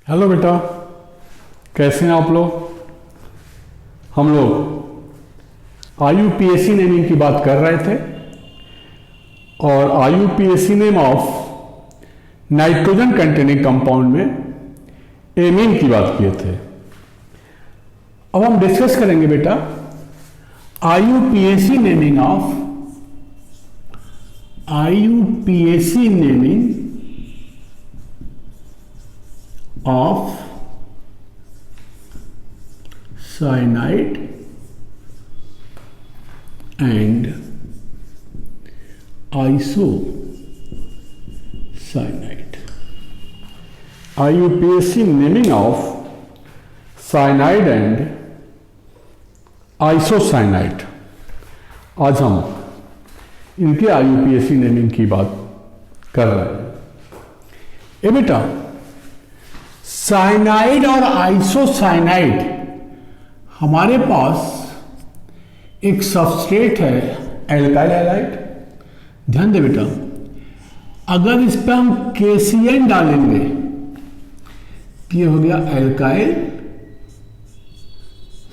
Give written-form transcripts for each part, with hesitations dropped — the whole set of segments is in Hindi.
हेलो बेटा, कैसे हैं आप लोग। हम लोग IUPAC नेमिंग की बात कर रहे थे और IUPAC name of nitrogen containing compound में एमीन की बात किए थे। अब हम डिस्कस करेंगे बेटा IUPAC naming of cyanide and isocyanide. IUPAC naming of cyanide and isocyanide. आज हम इनके IUPAC नेमिंग की बात कर रहे हैं। ए बेटा, साइनाइड और आइसोसाइनाइड हमारे पास एक सबस्ट्रेट है एल्काइल हैलाइड। ध्यान दे बेटा, अगर इस पर हम KCN डालेंगे तो ये हो गया एल्काइल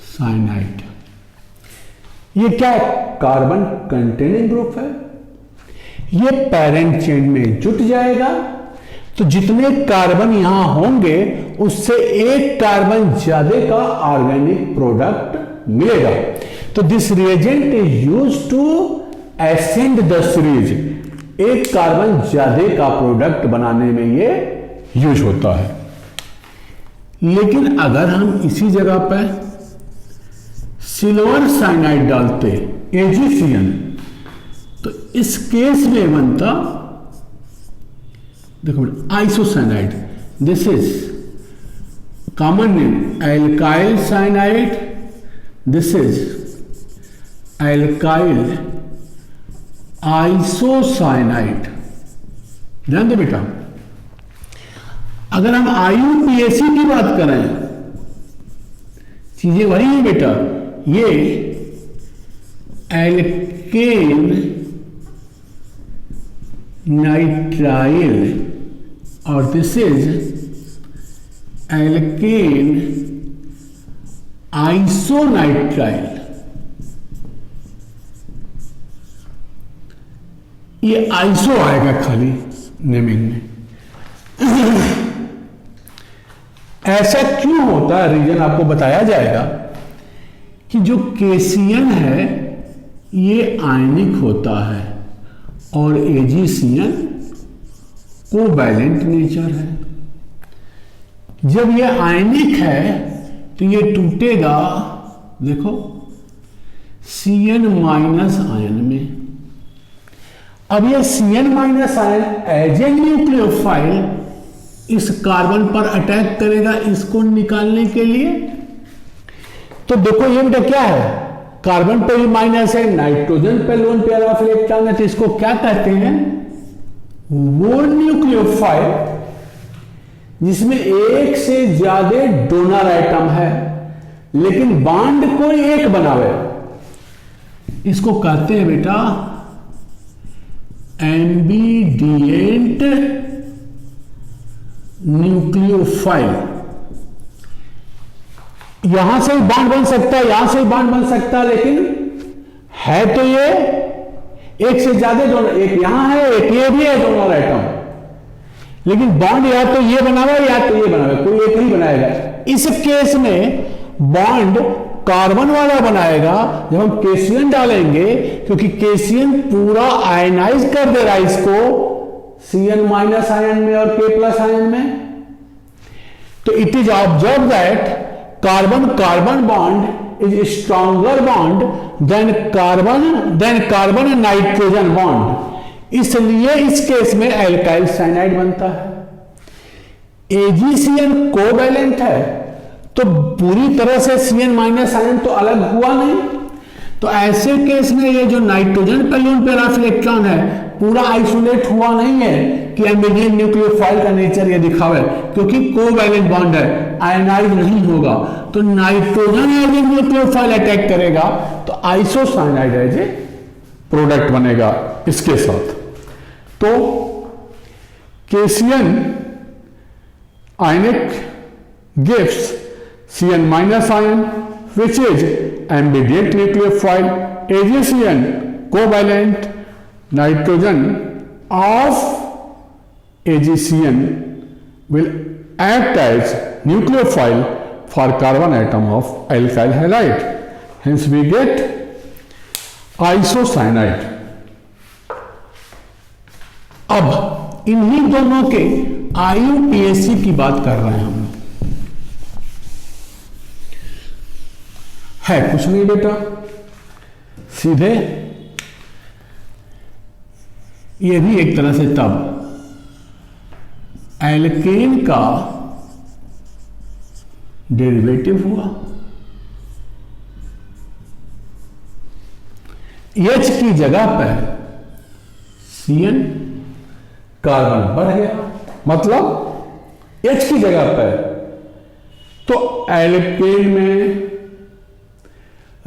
साइनाइड। ये क्या है? कार्बन कंटेनिंग ग्रुप है। ये पेरेंट चेन में जुट जाएगा तो जितने कार्बन यहां होंगे उससे एक कार्बन ज्यादा का ऑर्गेनिक प्रोडक्ट मिलेगा। तो this reagent is used to ascend the series. एक कार्बन ज्यादा का प्रोडक्ट बनाने में ये यूज होता है। लेकिन अगर हम इसी जगह पर सिल्वर साइनाइड डालते AgCN तो इस केस में बनता, देखो isocyanide. This is common name alkyl cyanide, this is alkyl isocyanide. ध्यान दे बेटा, अगर हम IUPAC की बात करें चीजें वही है बेटा। ये एल्केन नाइट्राइल और दिस इज एल्केन आइसोनाइट्राइल। ये आइसो आएगा खाली नेमिंग में। ऐसा क्यों होता है, रीजन आपको बताया जाएगा कि जो KCN है ये आयनिक होता है और AgCN कोवैलेंट नेचर है। जब ये आयनिक है तो ये टूटेगा, देखो Cn माइनस आयन में। अब ये Cn minus ion as a nucleophile इस कार्बन पर अटैक करेगा इसको निकालने के लिए। तो देखो ये बेटा क्या है, कार्बन पे भी माइनस है, नाइट्रोजन पे लोन पेयर ऑफ इलेक्ट्रॉन है, तो इसको क्या कहते हैं? वो न्यूक्लियोफाइल जिसमें एक से ज्यादा डोनर एटम है लेकिन बॉन्ड कोई एक बनावे, इसको कहते हैं बेटा एम्बिडिएंट न्यूक्लियोफाइल। यहां से बॉन्ड बन सकता है, यहां से बॉन्ड बन सकता है, लेकिन है तो ये एक से ज्यादा डोनर, एक यहां है एक ये भी है डोनर एटम, लेकिन बॉन्ड या तो ये बनावा या तो ये बनावा, कोई एक ही बनाएगा। इस केस में बॉन्ड कार्बन वाला बनाएगा जब हम KCN डालेंगे, क्योंकि KCN पूरा आयनाइज कर दे रहा है इसको Cn माइनस आयन में और K प्लस आयन में। तो it is observe that carbon carbon bond is stronger bond than carbon nitrogen bond, इसलिए इस केस में एल्काइल साइनाइड बनता है। AgCN कोवैलेंट है तो पूरी तरह से Cn माइनस आयन तो अलग हुआ नहीं, तो ऐसे केस में ये जो नाइट्रोजन पे लोन पेयर ऑफ इलेक्ट्रॉन है पूरा आइसोलेट हुआ नहीं है कि एम्बिडिएंट न्यूक्लियोफाइल का नेचर ये दिखावे, क्योंकि कोवैलेंट बॉन्ड है, आयनाइज नहीं होगा। तो nitrogen as a nucleophile attack करेगा तो आइसोसाइनाइड एज ए प्रोडक्ट बनेगा इसके साथ। तो cation ionic gives Cn minus ion, which is ambidient nucleophile. AgCN covalent nitrogen of AgCN will act as nucleophile for carbon atom of alkyl halide. Hence we get isocyanide. अब इन्हीं दोनों के IUPAC की बात कर रहे हैं हम। है कुछ नहीं बेटा, सीधे ये भी एक तरह से तब एल्केन का डेरिवेटिव हुआ। H की जगह पर Cn कार्बन बढ़ गया, मतलब H की जगह पर, तो एल्केन में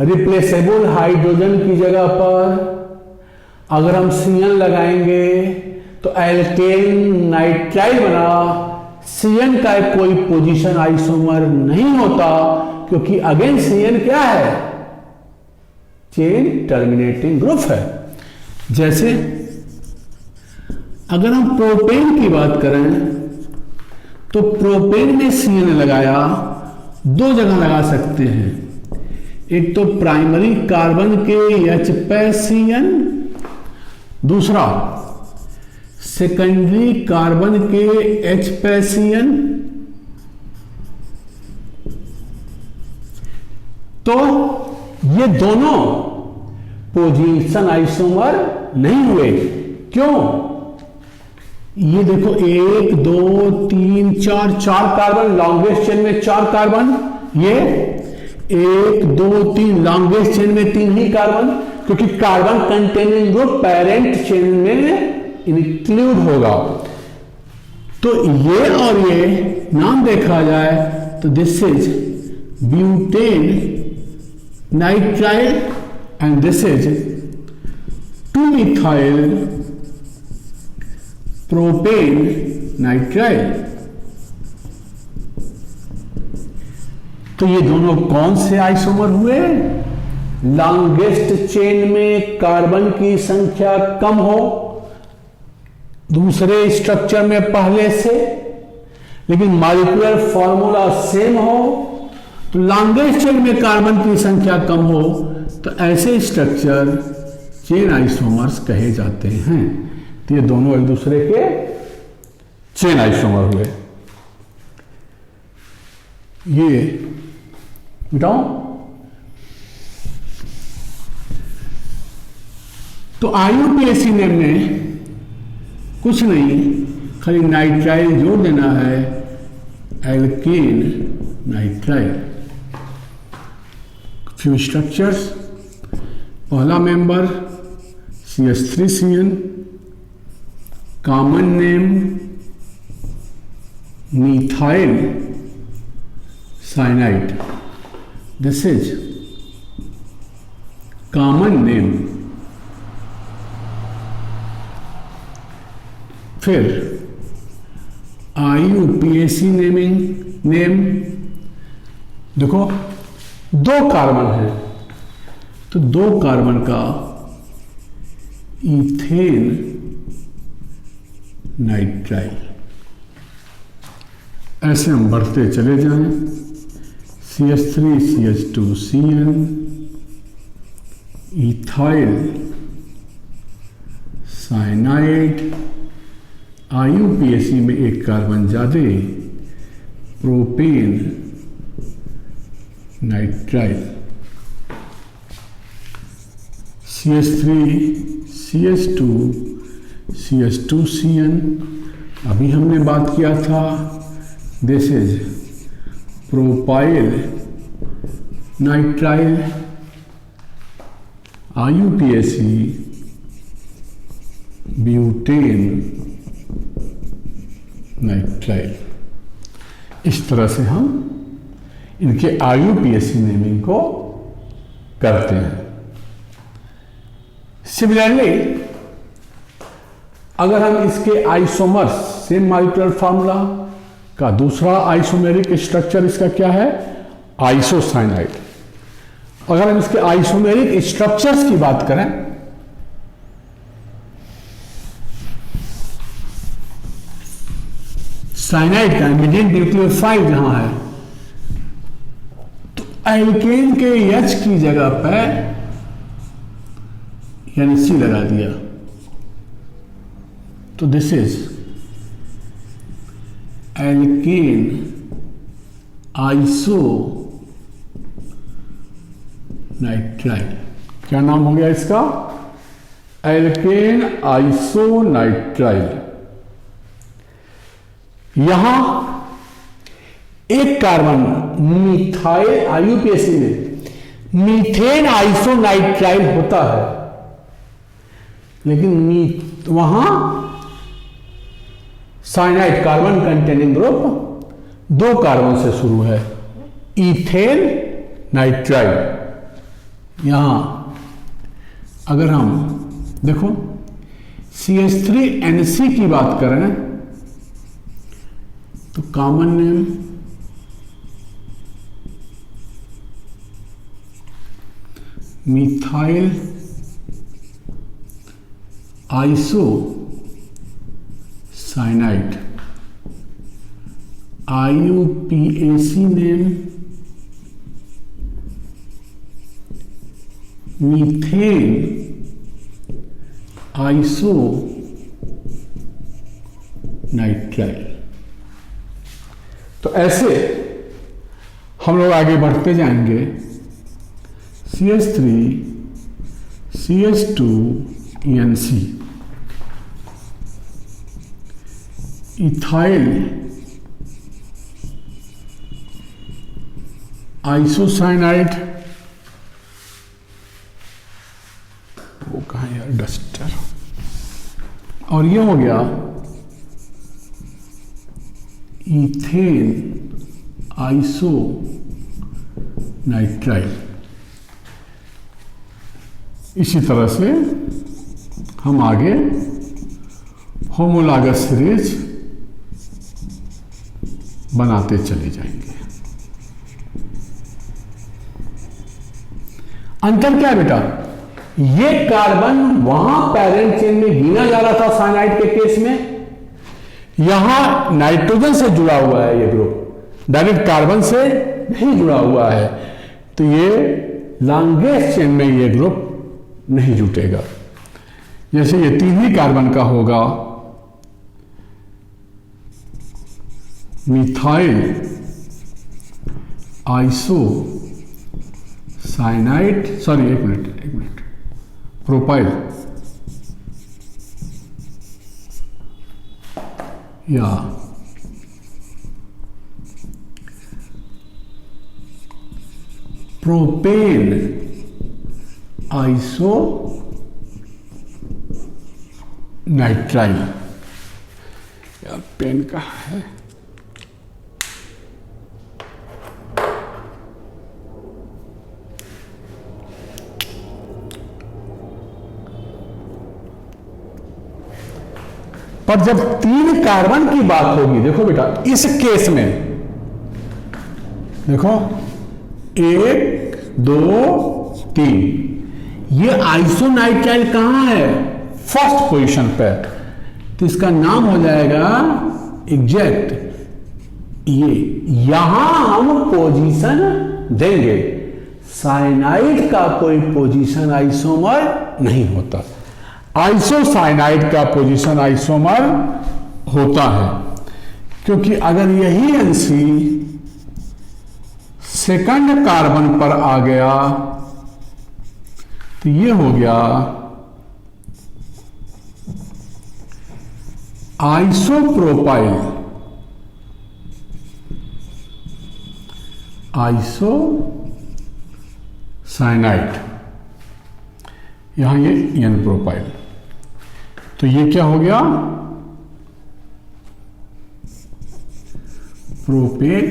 रिप्लेसेबल हाइड्रोजन की जगह पर अगर हम Cn लगाएंगे तो एल्केन नाइट्राइल बना। Cn का कोई पोजीशन आइसोमर नहीं होता, क्योंकि अगेन Cn क्या है, चेन टर्मिनेटिंग ग्रुप है। जैसे अगर हम प्रोपेन की बात करें तो प्रोपेन में Cn लगाया, दो जगह लगा सकते हैं, एक तो प्राइमरी कार्बन के H पे Cn, दूसरा सेकेंडरी कार्बन के H पे Cn। तो ये दोनों पोजीशन आइसोमर नहीं हुए। क्यों? ये देखो 1 2 3 4 कार्बन, लॉन्गेस्ट चेन में 4 कार्बन, ये 1 2 3 लॉन्गेस्ट चेन में 3 ही कार्बन, क्योंकि carbon containing group parent chain में इंक्लूड होगा। तो ये और ये नाम देखा जाए तो this is butane nitrile and this is 2-methyl propane nitrile. तो ये दोनों कौन से आइसोमर हुए? लॉन्गेस्ट चेन में कार्बन की संख्या कम हो दूसरे स्ट्रक्चर में पहले से, लेकिन मॉलिक्यूलर फॉर्मूला सेम हो। तो लॉन्गेस्ट चेन में कार्बन की संख्या कम हो तो ऐसे स्ट्रक्चर चेन आइसोमर्स कहे जाते हैं। तो ये दोनों एक दूसरे के चेन आइसोमर हुए। ये मिटाओ। तो IUPAC नेम में कुछ नहीं, खाली नाइट्राइल जोड़ देना है, एल्केन नाइट्राइल। फ्यू स्ट्रक्चर्स, पहला member CH3Cn, common name methyl cyanide, this is common name। फिर IUPAC नेम, देखो 2 कार्बन है तो 2 कार्बन का इथेन नाइट्राइल। ऐसे हम बढ़ते चले जाएं, CH3 CH2Cn, ethyl cyanide, IUPAC में 1 कार्बन ज्यादा, propane nitrile. CH3 CH2 CH2Cn, अभी हमने बात किया था, this is propyl nitrile. IUPAC butane nitrile. इस तरह से हम इनके IUPAC नेमिंग को करते हैं। सिमिलरली अगर हम इसके आइसोमर्स, सेम मॉलिक्यूलर फार्मूला, का दूसरा आइसोमेरिक स्ट्रक्चर इसका क्या है? आइसोसाइनाइड। अगर हम इसके आइसोमेरिक स्ट्रक्चर्स की बात करें, साइनाइड का इमीडिएट न्यूक्लियोफाइल जहां है, तो एल्केन के H की जगह पे यानी C लगा दिया, तो this is alkane iso nitrile. क्या नाम हो गया इसका? Alkane isonitrile. यहां एक कार्बन मिथाइल, आईयूपीएसी में मीथेन आइसोनाइट्राइल होता है, लेकिन वहां cyanide carbon containing group 2 carbon से शुरू है, इथेन नाइट्राइल। यहां अगर हम देखो CH3NC की बात करें तो common name methyl iso cyanide, IUPAC name methane iso nitrile. तो ऐसे हम लोग आगे बढ़ते जाएंगे। CH3 CH2NC, इथाइल आइसोसाइनाइड, वो कहाँ यार डस्टर, और ये हो गया इथेन आइसो नाइट्राइल। इसी तरह से हम आगे होमोलॉगस सीरीज बनाते चले जाएंगे। अंतर क्या है बेटा? ये कार्बन वहां पैरेंट चेन में गिना जा रहा था साइनाइड के केस में, यहां नाइट्रोजन से जुड़ा हुआ है ये ग्रुप, डायरेक्ट कार्बन से नहीं जुड़ा हुआ है, तो ये लॉन्गेस्ट चेन में ये ग्रुप नहीं जुटेगा। जैसे ये 3 ही कार्बन का होगा, मिथाइल आइसो साइनाइड, सॉरी एक मिनट, प्रोपाइल या प्रोपेन आइसो नाइट्राइल। यार पेन कहाँ है? पर जब 3 कार्बन की बात होगी, देखो बेटा इस केस में देखो 1 2 3, ये आइसोनाइट्राइल कहां है? फर्स्ट पोजीशन पे, तो इसका नाम हो जाएगा एग्जैक्ट ये। यहां हम पोजीशन देंगे, साइनाइड का कोई पोजीशन आइसोमर नहीं होता, आइसोसाइनाइड का पोजीशन आइसोमर होता है, क्योंकि अगर यही NC सेकंड कार्बन पर आ गया तो ये हो गया आइसोप्रोपाइल, आइसोसाइनाइड, यहां ये N प्रोपाइल, तो ये क्या हो गया? Propane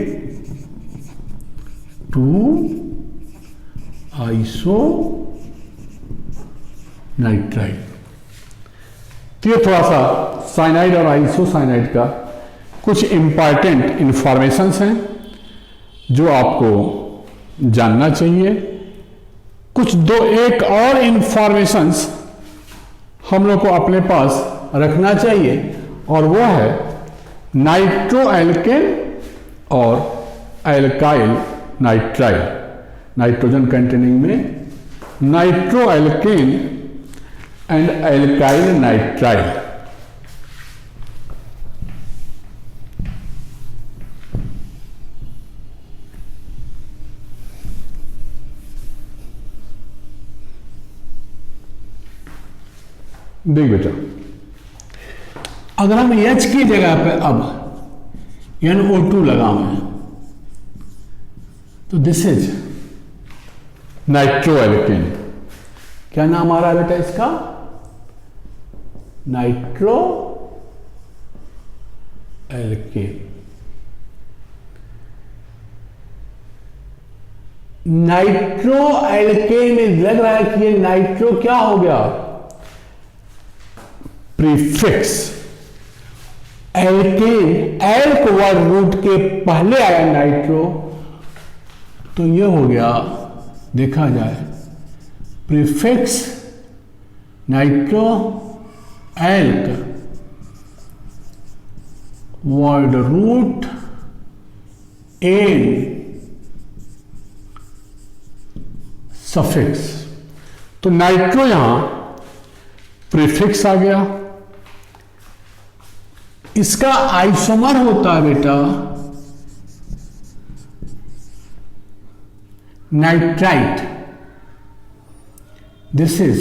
2 iso nitrile. तो ये थोड़ा सा साइनाइड और आइसोसाइनाइड का कुछ इंपॉर्टेंट इंफॉर्मेशंस हैं जो आपको जानना चाहिए। कुछ एक और इंफॉर्मेशंस हम लोग को अपने पास रखना चाहिए, और वो है नाइट्रो एल्केन और एल्काइल नाइट्राइल। नाइट्रोजन कंटेनिंग में nitro alkene and alkyl nitrile. देख बेटा, अगर हम H की जगह पे अब NO2 लगावें तो दिस इज नाइट्रो एल्केन। क्या नाम आ रहा है बेटा इसका? Nitro alkene. नाइट्रो एल्केन में लग रहा है कि ये नाइट्रो क्या हो गया? Prefix. Alkane, alk word root के पहले आया नाइट्रो, तो ये हो गया, देखा जाए, prefix nitro alk word root and suffix. तो नाइट्रो यहां प्रीफिक्स आ गया। इसका आइसोमर होता है बेटा nitrite. This is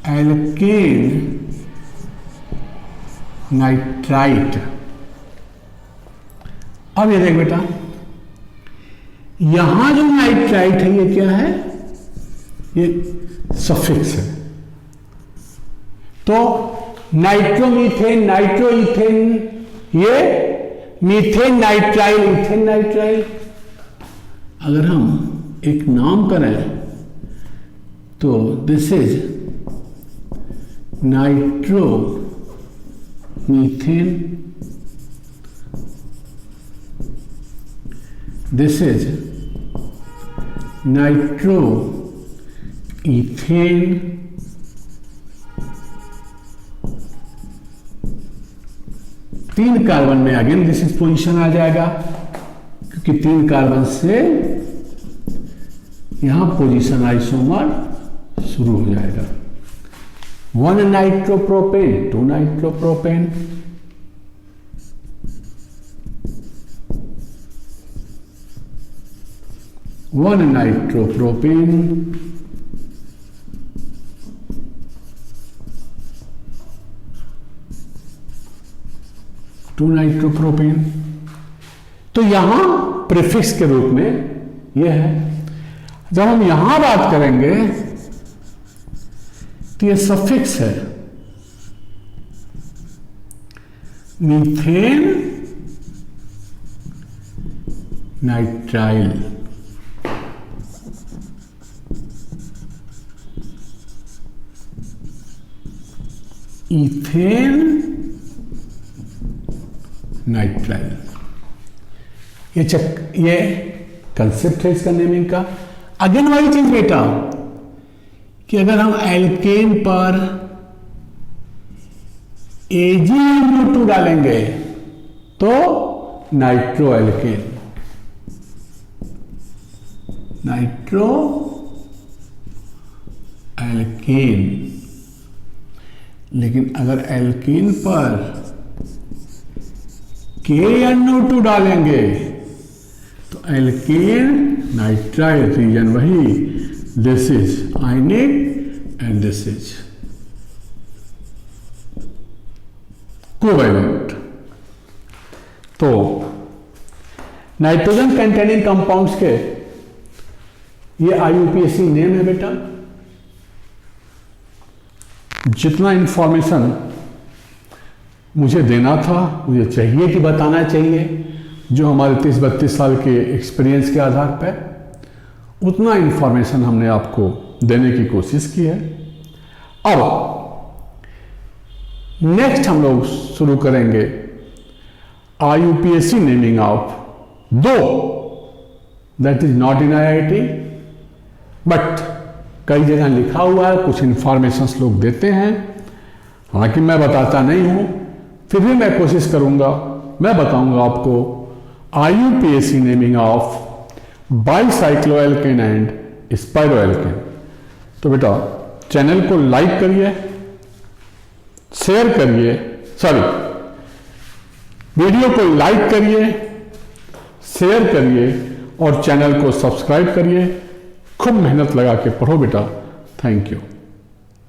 alkane nitrite. अब ये देख बेटा, यहां जो नाइट्राइट है ये क्या है? ये सफिक्स है। तो नाइट्रोमीथेन, नाइट्रोइथेन, ये मीथेन नाइट्राइल, इथेन नाइट्राइल। अगर हम एक नाम करें तो this is nitro methane, this is nitro ethane, तीन कार्बन में अगेन दिस इज पोजीशन आ जाएगा, क्योंकि तीन कार्बन से यहां पोजीशन आइसोमर शुरू हो जाएगा। 1 nitropropane, 2 nitropropane, one nitropropane, 2 nitropropane. तो यहां प्रीफिक्स के रूप में यह है। जब हम यहां बात करेंगे तो यह सफिक्स है मीथेन नाइट्राइल। Ethane nitrile. ये कंसेप्ट है इसका नेमिंग का। अगेन वही चीज बेटा कि अगर हम एल्केन पर AgNO2 डालेंगे तो नाइट्रो एल्केन, नाइट्रो एल्केन। लेकिन अगर एल्केन पर KNO2 डालेंगे तो एल्केन नाइट्राइल रीजन वही, this is ionic and this is covalent. तो नाइट्रोजन कंटेनिंग कंपाउंड्स के ये IUPAC नेम है बेटा। जितना इंफॉर्मेशन मुझे देना था, मुझे चाहिए कि बताना चाहिए, जो हमारे 30-32 साल के एक्सपीरियंस के आधार पर, उतना इंफॉर्मेशन हमने आपको देने की कोशिश की है। अब नेक्स्ट हम लोग शुरू करेंगे IUPAC नेमिंग ऑफ, दो that is not in IIT, but कई जगह लिखा हुआ है, कुछ इंफॉर्मेशंस लोग देते हैं, हालांकि मैं बताता नहीं हूं, फिर भी मैं कोशिश करूंगा, मैं बताऊंगा आपको IUPAC नेमिंग ऑफ बाईसाइक्लोएल्केन एंड स्पाइरोएल्केन। तो बेटा चैनल को लाइक करिए, शेयर करिए, सॉरी वीडियो को लाइक करिए, शेयर करिए और चैनल को सब्सक्राइब करिए। खूब मेहनत लगा के पढ़ो बेटा। Thank you.